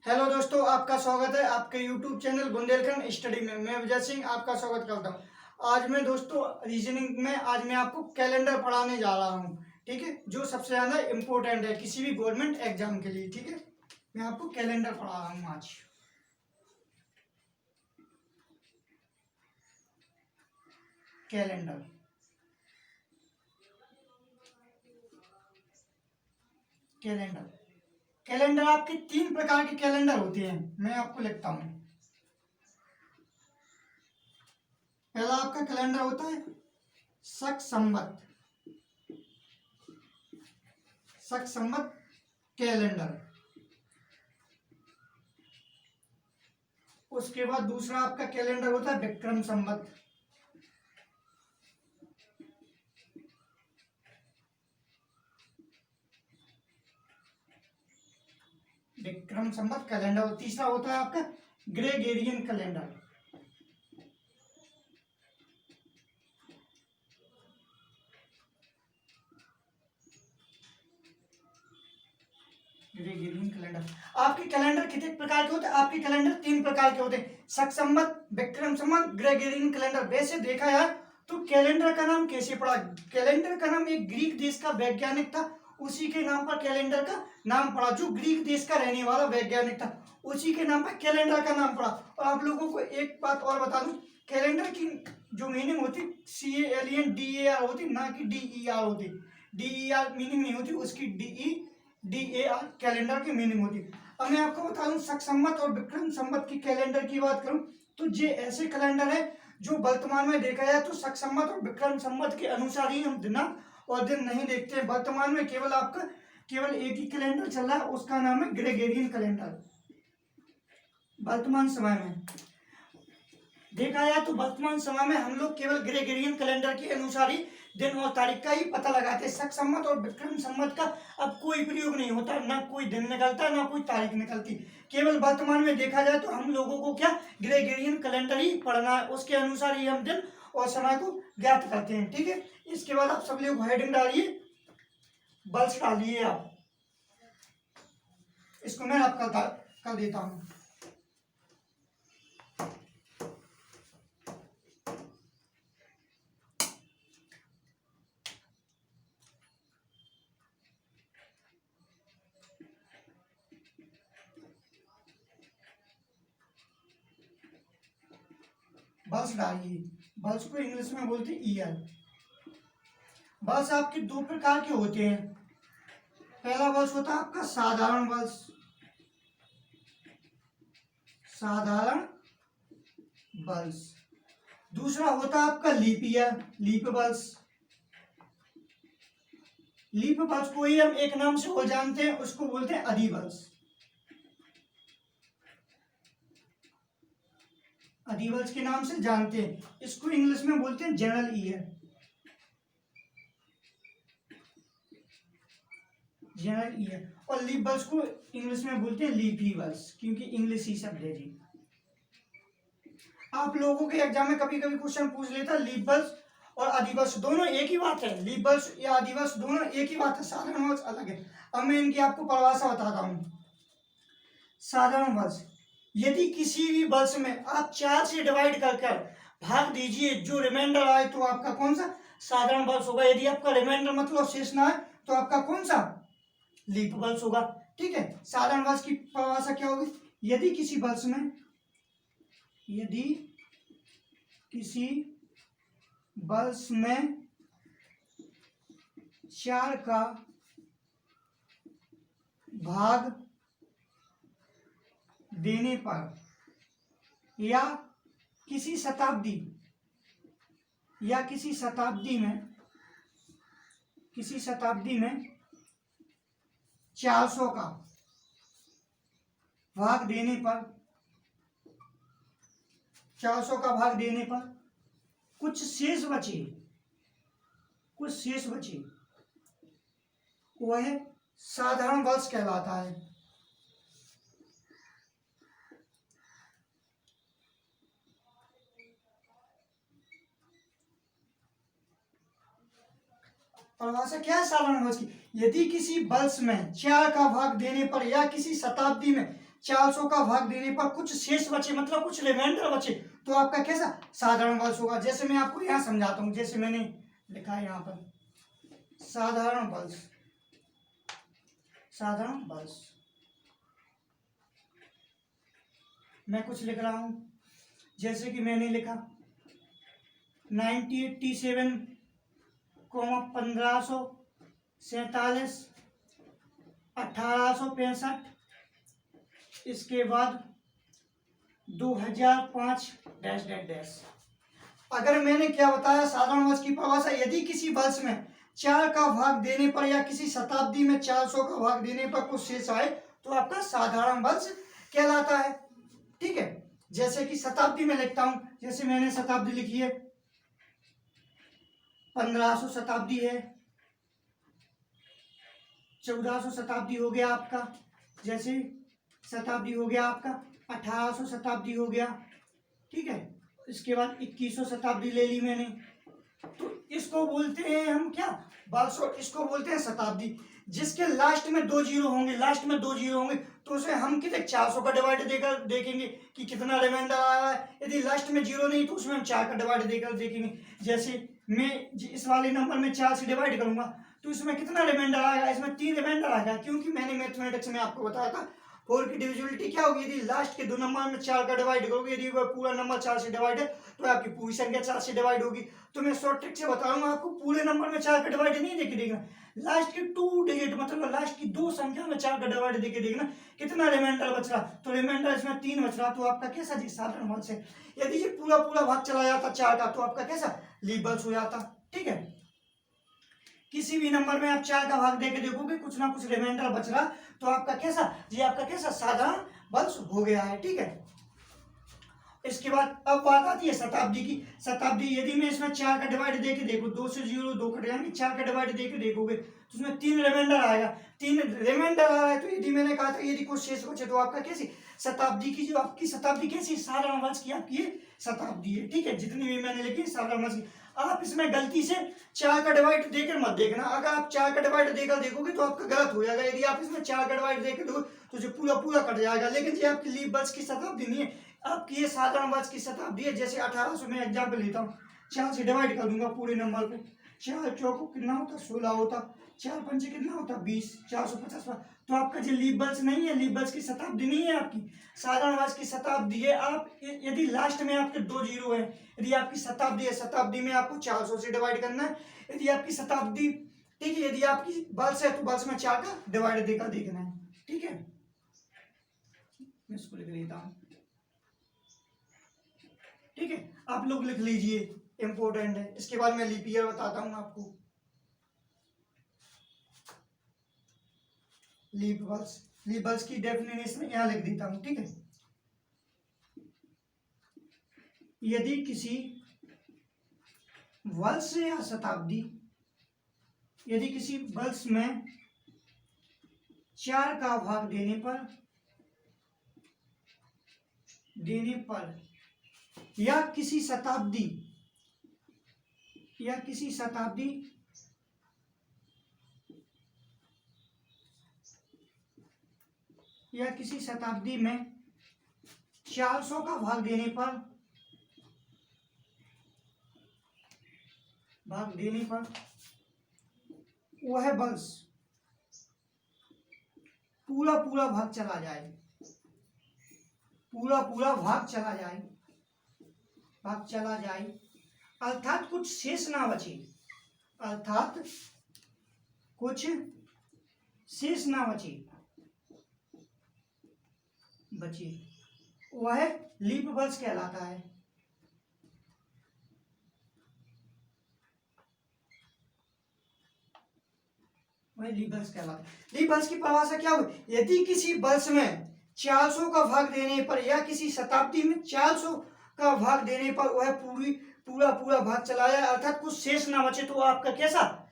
Hello दोस्तों, आपका स्वागत है आपके YouTube चैनल बुंदेलखंड स्टडी में। मैं विजय सिंह आपका स्वागत करता हूं। आज मैं दोस्तों रीजनिंग में आज मैं आपको कैलेंडर पढ़ाने जा रहा हूं। ठीक है, जो सबसे ज़्यादा इम्पोर्टेंट है किसी भी गवर्नमेंट एग्जाम के लिए। ठीक है, मैं आपको कैलेंडर पढ़ा रहा हूँ आज। कैलेंडर कैलेंडर कैलेंडर आपके 3 प्रकार के कैलेंडर होते हैं, मैं आपको लिखता हूँ। पहला आपका कैलेंडर होता है शक संवत कैलेंडर। उसके बाद दूसरा आपका कैलेंडर होता है विक्रम संवत। विक्रम संवत कैलेंडर। और तीसरा होता है आपका ग्रेगोरियन कैलेंडर। Gregorian calendar. आपके कैलेंडर कितने प्रकार के होते हैं? आपके कैलेंडर 3 प्रकार के होते हैं, शक संवत, विक्रम संवत, ग्रेगोरियन कैलेंडर। वैसे देखा यार तो कैलेंडर का नाम कैसे पड़ा? कैलेंडर का नाम एक ग्रीक देश का वैज्ञानिक था, उसी के नाम पर कैलेंडर का नाम पड़ा। जो ग्रीक देश का रहने वाला वैज्ञानिक था उसी के नाम पर कैलेंडर का नाम पड़ा। और आप लोगों को एक बात और बता दूं, कैलेंडर की जो मीनिंग होती CALENDAR होती, ना कि DER होती। DER मीनिंग नहीं होती उसकी, DER कैलेंडर की मीनिंग होती। अब मैं आपको बता दूं शक संवत और विक्रम संवत की कैलेंडर की बात करूं तो ये ऐसे कैलेंडर है जो वर्तमान में देखा जाए तो शक संवत और विक्रम संवत के अनुसार ही हम दिनांक और दिन नहीं देखते हैं। वर्तमान में केवल एक ही कैलेंडर चल रहा है, उसका नाम है ग्रेगोरियन कैलेंडर। वर्तमान समय में देखा जाए तो वर्तमान समय में हम लोग केवल ग्रेगोरियन कैलेंडर के अनुसार ही दिन और तारीख का ही पता लगाते हैं। शक संवत और विक्रम संवत का अब कोई प्रयोग नहीं होता, ना कोई दिन निकलता ना कोई तारीख निकलती। केवल वर्तमान में देखा जाए तो हम लोगों को क्या ग्रेगोरियन कैलेंडर ही पढ़ना है, उसके अनुसार ही हम दिन और समय को ज्ञात करते हैं। ठीक है, इसके बाद आप सब लोग हेडिंग डालिए, बल्स डालिए आप, इसको मैं आपका कर देता हूँ। बल्स डालिए, बल्स को इंग्लिश में बोलते हैं ईयर। बल्स आपके 2 प्रकार के होते हैं। पहला बल्स होता है आपका साधारण बल्स, साधारण बल्स। दूसरा होता है आपका लीप ईयर, लीप बल्स। लीप बल्स को ही हम एक नाम से और जानते हैं, उसको बोलते हैं अधिबल्स। अधिबल्स के नाम से जानते हैं, इसको इंग्लिश में बोलते हैं जनरल ईयर, जनरल ईयर। और लीप बल्स को इंग्लिश में बोलते हैं लीपी बल्स, क्योंकि इंग्लिश ही शब्द है जी। आप लोगों के एग्जाम में कभी कभी क्वेश्चन पूछ लेता है लीप बल्स और अधिबल्स दोनों एक ही बात है, लीप बल्स या अधिबल्स दोनों एक ही बात है, साधारण बल्स अलग है। अब मैं इनकी आपको परिभाषा बताता हूं। साधारण बल्स, यदि किसी भी बल्स में आप 4 से डिवाइड कर भाग दीजिए, जो रिमाइंडर आए तो आपका कौन सा साधारण बल्स होगा। यदि आपका रिमाइंडर मतलब शेष ना आए तो आपका कौन सा लीप बल्स होगा। ठीक है, साधारण बल्स की परिभाषा क्या होगी? यदि किसी बल्स में 4 का भाग देने पर या किसी शताब्दी में 400 का भाग देने पर 400 का भाग देने पर कुछ शेष बचे वह साधारण बल्स कहलाता है। परिभाषा क्या है साधारण बल्स की? यदि किसी बल्स में 4 का भाग देने पर या किसी शताब्दी में 400 का भाग देने पर कुछ शेष बचे, मतलब कुछ रिमाइंडर बचे, तो आपका कैसा साधारण बल्स होगा। जैसे मैं आपको यहाँ समझाता हूँ, जैसे मैंने लिखा है यहाँ पर साधारण बल्स, साधारण बल्स मैं कुछ लिख रहा हूँ, जैसे कि मैंने लिखा 1987, 1547, 1865, इसके बाद 2005 डैश डैश डैश। अगर मैंने क्या बताया साधारण बल्स की परिभाषा, यदि किसी बल्स में 4 का भाग देने पर या किसी शताब्दी में 400 का भाग देने पर कुछ शेष आए तो आपका साधारण बल्स कहलाता है। ठीक है, जैसे कि शताब्दी में लिखता हूं, जैसे मैंने शताब्दी लिखी है 1500 शताब्दी है, 1400 शताब्दी हो गया आपका, जैसे शताब्दी हो गया आपका 1800 शताब्दी हो गया। ठीक है, इसके बाद 2100 शताब्दी ले ली मैंने, तो इसको बोलते हैं हम क्या बल्स, और इसको बोलते हैं शताब्दी। जिसके लास्ट में 2 जीरो होंगे, लास्ट में 2 जीरो होंगे, तो उसे हम कितने 400 का डिवाइड देकर देखेंगे कि कितना रिमाइंडर आया है। यदि लास्ट में जीरो नहीं तो उसमें हम 4 का डिवाइड देकर देखेंगे। जैसे मैं इस वाले नंबर में 4 से डिवाइड करूंगा तो इसमें कितना रिमाइंडर आएगा, इसमें 3 रिमाइंडर आएगा, क्योंकि मैंने मैथमेटिक्स में आपको बताया था 4 की डिविजिबिलिटी क्या होगी, यदि लास्ट के 2 नंबर में 4 का डिवाइड करोगे, यदि वह पूरा नंबर 4 से डिवाइड है तो आपकी पूरी संख्या 4 से डिवाइड होगी। तो मैं शॉर्ट ट्रिक से बताऊंगा आपको, पूरे नंबर में 4 का डिवाइड नहीं देके देखना, लास्ट के 2 डिजिट मतलब लास्ट की 2 संख्या में 4 का डिवाइड देके देखना कितना रिमाइंडर बच रहा, तो रिमाइंडर इसमें 3 बच रहा, तो आपका कैसा जी साधारण बल्स है। यदि ये पूरा पूरा भाग चला जाता 4 का तो आपका कैसा लीप बल्स हो जाता। ठीक है, किसी भी नंबर में आप 4 का भाग देके देखोगे कुछ ना कुछ रिमाइंडर बच रहा, तो आपका कैसा जी आपका कैसा साधारण बल्स हो गया है। ठीक है, इसके बाद अब बात आती है शताब्दी की। शताब्दी यदि मैं इसमें 4 का डिवाइड देके देखो, 2 से 0 2 कट जाएंगे, 4 का डिवाइड देके देखोगे तो उसमें 3 रिमाइंडर आएगा, 3 रिमाइंडर आ रहा है, तो यदि मैंने कहा था यदि कुछ शेष बचे तो आपका कैसी शताब्दी की, जो आपकी शताब्दी कैसी साधारण बल्स की आपकी ये शताब्दी है। ठीक है, जितनी भी मैंने लिखी साधारण बल्स की। आप इसमें गलती से 4 का डिवाइड देकर मत देखना, अगर आप 4 का डिवाइड देकर देखोगे तो आपका गलत हो जाएगा। यदि आप इसमें 4 का डिवाइड देकर देखो तो जो पूरा पूरा कट जाएगा, लेकिन ये आपकी लीप बल्स की शताब्दी नहीं है, आपकी ये साधारण बल्स की शताब्दी है। जैसे 1800 में एग्जाम्पल लेता हूँ, 4 से डिवाइड कर दूंगा पूरे नंबर को, 4 चौको कितना होता 16 होता, 4 पंचे कितना होता 20, 450, तो आपका जो लीप बल्स नहीं है, लीप बल्स की शताब्दी नहीं है, आपकी साधारण बल्स की शताब्दी है। आप यदि लास्ट में आपके 2 जीरो है, यदि आपकी शताब्दी है, शताब्दी में आपको 400 से डिवाइड करना है। यदि आपकी शताब्दी ठीक है, यदि आपकी बल्स है तो बल्स में 4 का डिवाइड देकर देखना है। ठीक है, मैं इसको लिख लेता हूँ। ठीक है, आप लोग लिख लीजिए, इंपॉर्टेंट है। इसके बाद मैं लीप ईयर बताता हूं आपको। लीप बल्स की डेफिनेशन यहां लिख देता हूं। ठीक है, यदि किसी वर्ष या शताब्दी, यदि किसी वर्ष में 4 का भाग देने पर या किसी शताब्दी में 400 का भाग देने पर वह बल्स पूरा पूरा भाग चला जाए, अर्थात कुछ शेष ना बचे, वह लीप बल्स कहलाता है। लीप बल्स की परिभाषा क्या हुई, यदि किसी बल्स में 400 का भाग देने पर या किसी शताब्दी में 400 का भाग देने पर वह पूरा भाग चला जाए, अर्थात कुछ शेष ना बचे, तो आपका कैसा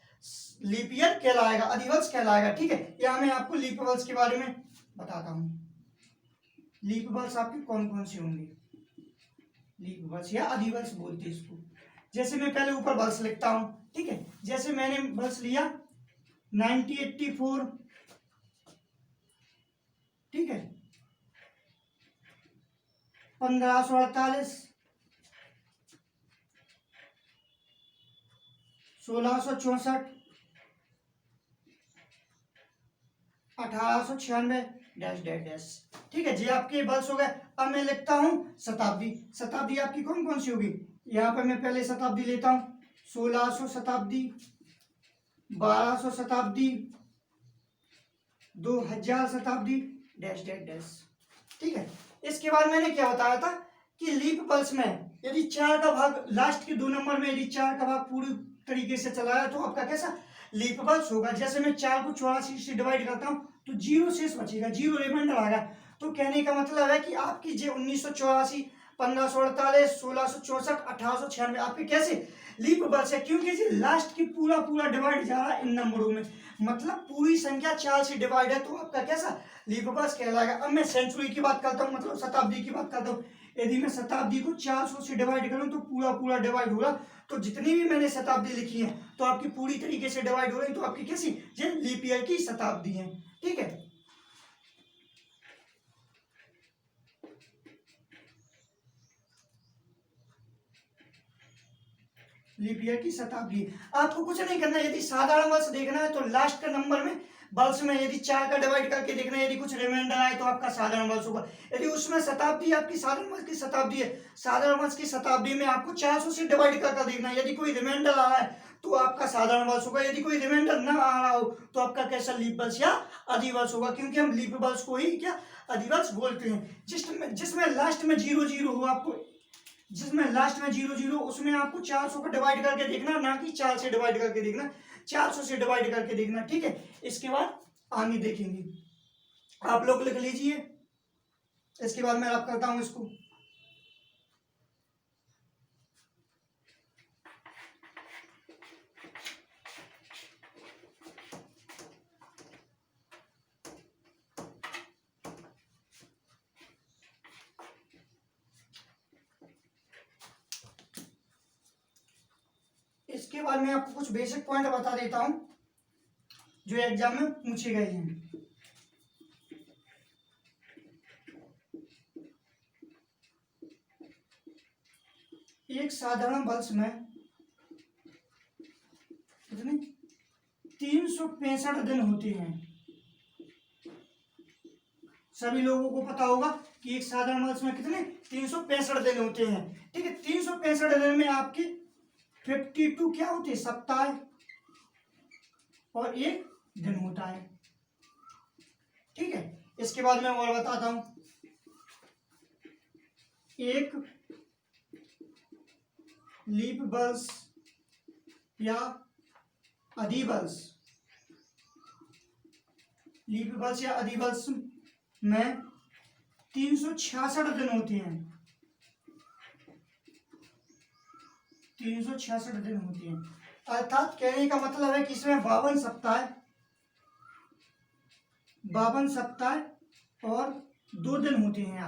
लीप ईयर कहलाएगा, अधिवर्ष कहलाएगा। ठीक है, यहाँ मैं आपको लीप बल्स के बारे में बताता हूँ। लीप बल्स आपके कौन कौन से होंगे, लीप बल्स या अधिवर्ष बोलते हैं इसको। जैसे मैं पहले ऊपर बल्स लिखता हूँ। ठीक है, जैसे मैंने बल्स लिया 1984, ठीक है, 1548, 1664, 1896, डैश डैश डैश। ठीक है जी, आपके बल्स हो गए। अब मैं लिखता हूं शताब्दी। शताब्दी आपकी कौन कौन सी होगी? यहाँ पर मैं पहले शताब्दी लेता हूं, 1600 शताब्दी, 1200 शताब्दी, 2000 शताब्दी, डैश डैश डैश। ठीक है, इसके बाद मैंने क्या बताया था कि लीप पल्स में यदि 4 का भाग, लास्ट के 2 नंबर में यदि 4 का भाग पूरी तरीके से चला है तो आपका कैसा लीप पल्स होगा। जैसे मैं 4 को 84 से डिवाइड करता हूं तो 0 शेष बचेगा, 0 रिमाइंडर आएगा। तो कहने का मतलब है कि आपकी जो 1984, 1548, 1664, 1896 आपके कैसे लीप पल्स है, क्योंकि जी लास्ट की पूरा पूरा डिवाइड जा रहा है इन नंबरों में, मतलब पूरी संख्या 4 से डिवाइड है तो आपका कैसा लीप पल्स कहलाएगा। अब मैं सेंचुरी की बात करता हूँ, मतलब शताब्दी की बात करता हूँ। यदि मैं शताब्दी को 400 से डिवाइड करूं तो पूरा पूरा डिवाइड होगा। तो जितनी भी मैंने शताब्दी लिखी है तो आपकी पूरी तरीके से डिवाइड हो रही, तो आपकी कैसी ये लीप ईयर की शताब्दी है। ठीक है, लीप ईयर की शताब्दी। आपको कुछ नहीं करना, यदि साधारण वर्ष देखना है तो लास्ट का नंबर में वर्ष में यदि 4 का डिवाइड करके देखना है, यदि कुछ रिमाइंडर आए तो आपका साधारण वर्ष होगा। यदि उसमें शताब्दी आपकी साधारण वर्ष की शताब्दी है, साधारण वर्ष की शताब्दी में आपको 400 से डिवाइड करके देखना है, यदि कोई रिमाइंडर आ रहा है तो आपका साधारण वर्ष होगा, यदि कोई रिमाइंडर ना आ रहा हो तो आपका कैसा लीप वर्ष या अधिवर्ष होगा, क्योंकि हम लीप वर्ष को ही क्या अधिवर्ष बोलते हैं। जिसमें लास्ट में 00 हो, आपको जिसमें लास्ट में 00 उसमें आपको 400 को डिवाइड करके देखना, ना कि 4 से डिवाइड करके देखना, 400 से डिवाइड करके देखना। ठीक है, इसके बाद आगे देखेंगे, आप लोग लिख लीजिए, इसके बाद मैं रब करता हूं इसको। इसके बाद मैं आपको कुछ बेसिक पॉइंट बता देता हूं जो एग्जाम में पूछे गए हैं। एक साधारण वर्ष में कितने 365 दिन होते हैं। सभी लोगों को पता होगा कि एक साधारण वर्ष में कितने 365 दिन होते हैं। ठीक है, 365 दिन में आपके 52 क्या होते हैं सप्ताह और एक दिन होता है। ठीक है, इसके बाद मैं और बताता हूं, एक लीप वर्ष या अधिवर्ष, लीप वर्ष या अधिवर्ष में 366 दिन होते हैं, 366 दिन होते हैं। अर्थात कहने का मतलब है कि इसमें 52 सप्ताह, 52 सप्ताह और 2 दिन होते हैं।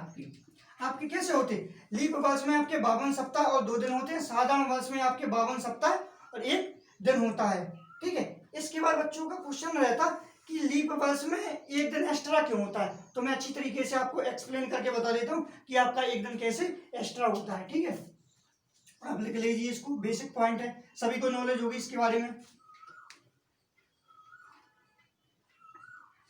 आपके कैसे होते हैं लीप वर्ष में आपके 52 सप्ताह और 2 दिन होते हैं, साधारण वर्ष में आपके 52 सप्ताह और 1 दिन होता है। ठीक है, इसके बाद बच्चों का क्वेश्चन रहता कि लीप वर्ष में 1 दिन एक्स्ट्रा क्यों होता है, तो मैं अच्छी तरीके से आपको एक्सप्लेन करके बता देता हूं कि आपका 1 दिन कैसे एक्स्ट्रा होता है। ठीक है, आप लिख लीजिए इसको, बेसिक पॉइंट है, सभी को नॉलेज होगी इसके बारे में।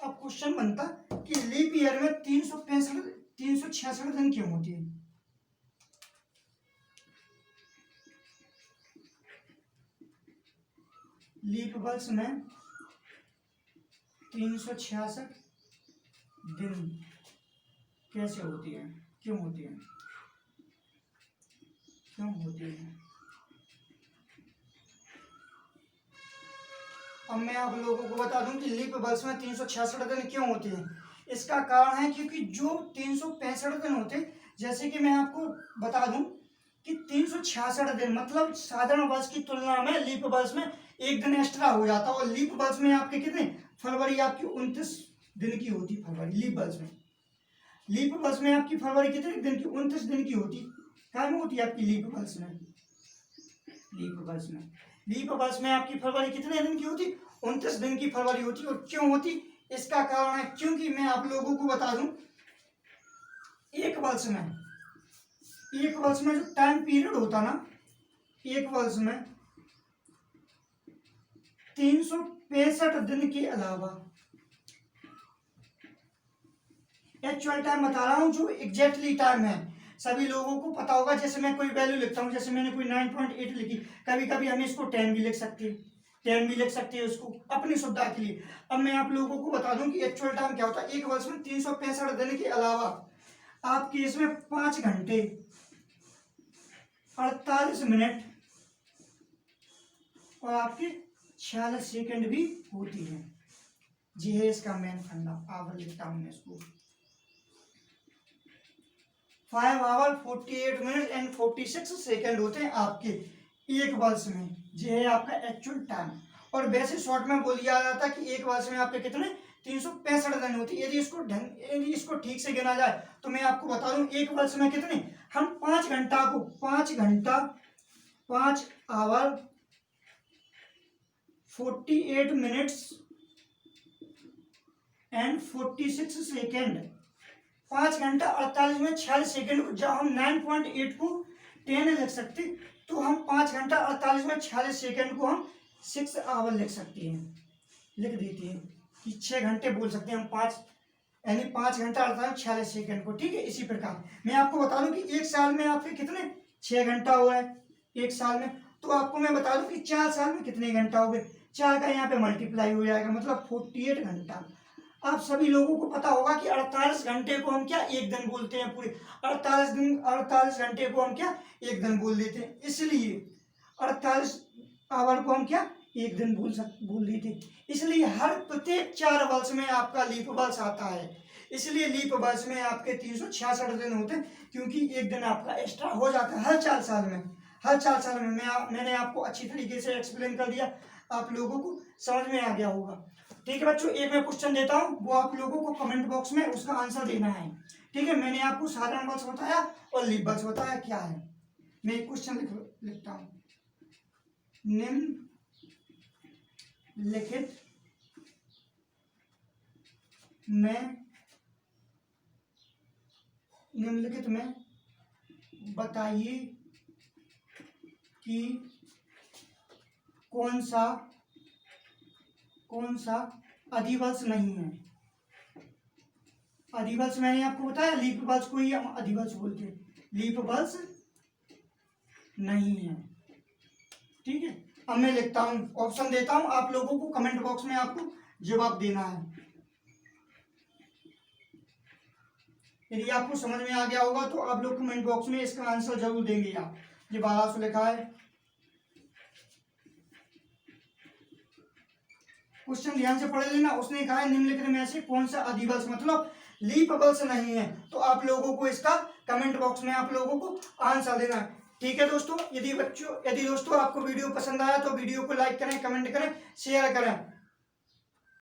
अब क्वेश्चन बनता कि लीप ईयर में 366 दिन क्यों होती है। लीप वर्ष में 366 दिन कैसे होती है, क्यों होती है, क्यों होती है। अब मैं आप लोगों को बता दूं कि लीप वर्ष में 366 दिन क्यों होते हैं। इसका कारण है क्योंकि जो 365 दिन होते, जैसे कि मैं आपको बता दूं कि 366 दिन मतलब साधारण वर्ष की तुलना में लीप वर्ष में 1 दिन एक्स्ट्रा हो जाता है। और लीप वर्ष में आपके कितने फरवरी आपकी 29 दिन की होती, फरवरी लीप वर्ष में, लीप वर्ष में आपकी फरवरी कितने दिन की 29 दिन की होती, क्या में होती है आपकी लीप वर्ष में, लीप वर्ष में आपकी फरवरी कितने दिन की होती, 29 दिन की फरवरी होती। और क्यों होती, इसका कारण है क्योंकि मैं आप लोगों को बता दूं एक वर्ष में एक वर्ष में जो टाइम पीरियड होता ना, एक वर्ष में 365 दिन के अलावा, एक्चुअल टाइम बता रहा हूं, जो एग्जैक्टली टाइम है, सभी लोगों को पता होगा। जैसे मैं कोई वैल्यू लिखता हूं, जैसे मैंने कोई 9.8 लिखी, कभी कभी हम इसको 10 भी लिख सकते हैं, 10 भी लिख सकते हैं उसको अपनी सुविधा के लिए। अब मैं आप लोगों को बता दूं कि एक्चुअल टाइम क्या होता है। एक वर्ष में 365 दिन के अलावा आपके इसमें 5 घंटे 48 मिनट और आपके 46 सेकंड भी होती है। जी है इसका मेन फंडा। आवर लिखता हूं मैं इसको, 5 आवर 48 मिनट एंड 46 सेकंड होते हैं आपके एक वर्ष में। ये है आपका एक्चुअल टाइम। और वैसे शॉर्ट में बोल दिया जाता है कि एक वर्ष में आपके कितने 365 दिन होती है। यदि इसको ठीक से गिना जाए तो मैं आपको बता दूं, एक वर्ष में कितने, हम 5 घंटा को 5 आवर 48 मिनट्स एंड 46 सेकेंड, 5 घंटा 48 मिनट 46 सेकेंड। जब हम 9.8 को 10 लिख सकते, तो हम 5 घंटा 48 मिनट 46 सेकेंड को हम 6 आवर लिख सकते हैं, लिख देते हैं कि 6 घंटे बोल सकते हैं हम, 5 यानी 5 घंटा 48 46 सेकेंड को। ठीक है, इसी प्रकार मैं आपको बता दूं कि एक साल में आपके कितने 6 घंटा हुआ है एक साल में। तो आपको मैं बता दूं कि 4 साल में कितने घंटा हो गए, 4 का यहाँ पे मल्टीप्लाई हो जाएगा, मतलब 48 घंटा। आप सभी लोगों को पता होगा कि 48 घंटे को हम क्या एक दिन बोलते हैं, पूरे 48 घंटे को हम क्या एक दिन बोल देते हैं। इसलिए 48 आवर को हम क्या एक दिन बोल देते हैं। इसलिए हर प्रत्येक 4 वर्ष में आपका लीप वर्ष आता है। इसलिए लीप वर्ष में आपके 366 दिन होते हैं, क्योंकि एक दिन आपका एक्स्ट्रा हो जाता है हर 4 साल में। हर 4 साल में मैंने आपको अच्छी तरीके से एक्सप्लेन कर दिया, आप लोगों को समझ में आ गया होगा। ठीक है बच्चों, एक मैं क्वेश्चन देता हूँ, वो आप लोगों को कमेंट बॉक्स में उसका आंसर देना है। ठीक है, मैंने आपको साधारण वर्ष बताया और लीप वर्ष बताया क्या है। मैं एक क्वेश्चन लिखता हूँ, निम्नलिखित में बताइए कि कौन सा अधिवर्ष नहीं है। अधिवर्ष मैंने आपको बताया, लीप वर्ष को ही हम अधिवर्ष बोलते हैं, लीप वर्ष नहीं है। ठीक है, अब मैं लिखता हूं, ऑप्शन देता हूं, आप लोगों को कमेंट बॉक्स में आपको जवाब देना है। यदि आपको समझ में आ गया होगा तो आप लोग कमेंट बॉक्स में इसका आंसर जरूर देंगे। आप ये 1200 लिखा है, क्वेश्चन ध्यान से पढ़ लेना। उसने कहा है निम्नलिखित में से कौन सा अधिवर्ष मतलब लीप वर्ष नहीं है। तो आप लोगों को इसका कमेंट बॉक्स में आप लोगों को आंसर देना है। ठीक है दोस्तों, यदि दोस्तों आपको वीडियो पसंद आया तो वीडियो को लाइक करें, कमेंट करें, शेयर करें।